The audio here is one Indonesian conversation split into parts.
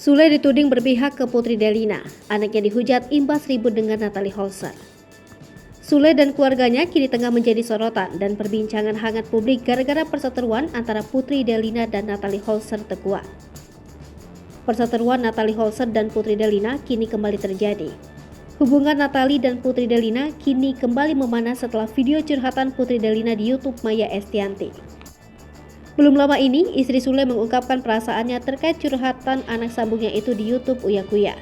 Sule dituding berpihak ke Putri Delina, anaknya dihujat imbas ribut dengan Natalie Holzer. Sule dan keluarganya kini tengah menjadi sorotan dan perbincangan hangat publik gara-gara perseteruan antara Putri Delina dan Natalie Holzer terkuat. Perseteruan Natalie Holzer dan Putri Delina kini kembali terjadi. Hubungan Natalie dan Putri Delina kini kembali memanas setelah video curhatan Putri Delina di YouTube Maya Estianty. Belum lama ini, istri Sule mengungkapkan perasaannya terkait curhatan anak sambungnya itu di YouTube Uya Kuya.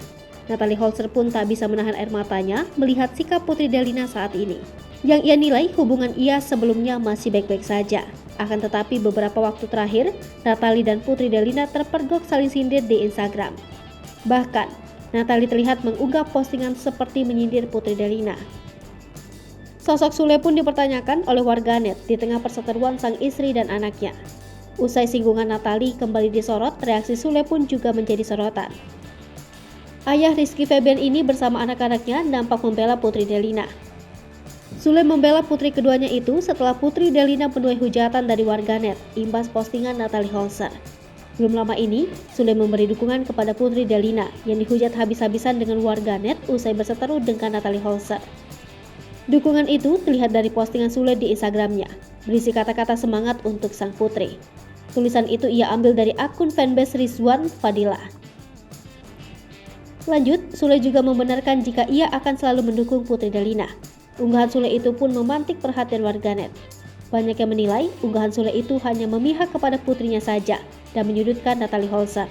Natalie Holzer pun tak bisa menahan air matanya melihat sikap Putri Delina saat ini, yang ia nilai hubungan ia sebelumnya masih baik-baik saja. Akan tetapi beberapa waktu terakhir, Natalie dan Putri Delina terpergok saling sindir di Instagram. Bahkan, Natalie terlihat mengunggah postingan seperti menyindir Putri Delina. Sosok Sule pun dipertanyakan oleh warganet di tengah perseteruan sang istri dan anaknya. Usai singgungan Natalie kembali disorot, reaksi Sule pun juga menjadi sorotan. Ayah Rizky Febian ini bersama anak-anaknya nampak membela Putri Delina. Sule membela putri keduanya itu setelah Putri Delina menuai hujatan dari warganet imbas postingan Natalie Holzer. Belum lama ini, Sule memberi dukungan kepada Putri Delina yang dihujat habis-habisan dengan warganet usai berseteru dengan Natalie Holzer. Dukungan itu terlihat dari postingan Sule di Instagramnya, berisi kata-kata semangat untuk sang putri. Tulisan itu ia ambil dari akun fanbase Rizwan Fadila. Lanjut, Sule juga membenarkan jika ia akan selalu mendukung Putri Delina. Unggahan Sule itu pun memantik perhatian warganet. Banyak yang menilai unggahan Sule itu hanya memihak kepada putrinya saja dan menyudutkan Natalie Holzer.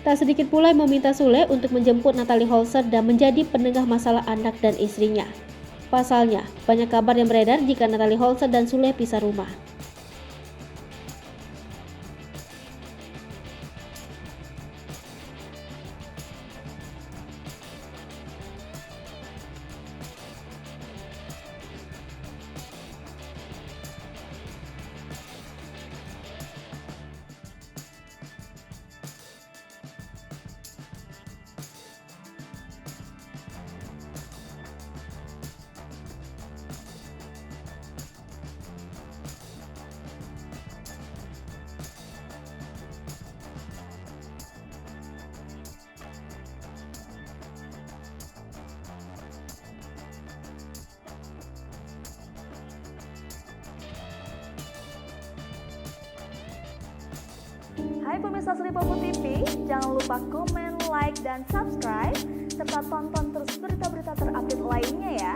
Tak sedikit pula yang meminta Sule untuk menjemput Natalie Holzer dan menjadi penengah masalah anak dan istrinya. Pasalnya, banyak kabar yang beredar jika Natalie Holzer dan Sule pisah rumah. Hai pemirsa Sri Popo TV, jangan lupa komen, like, dan subscribe, serta tonton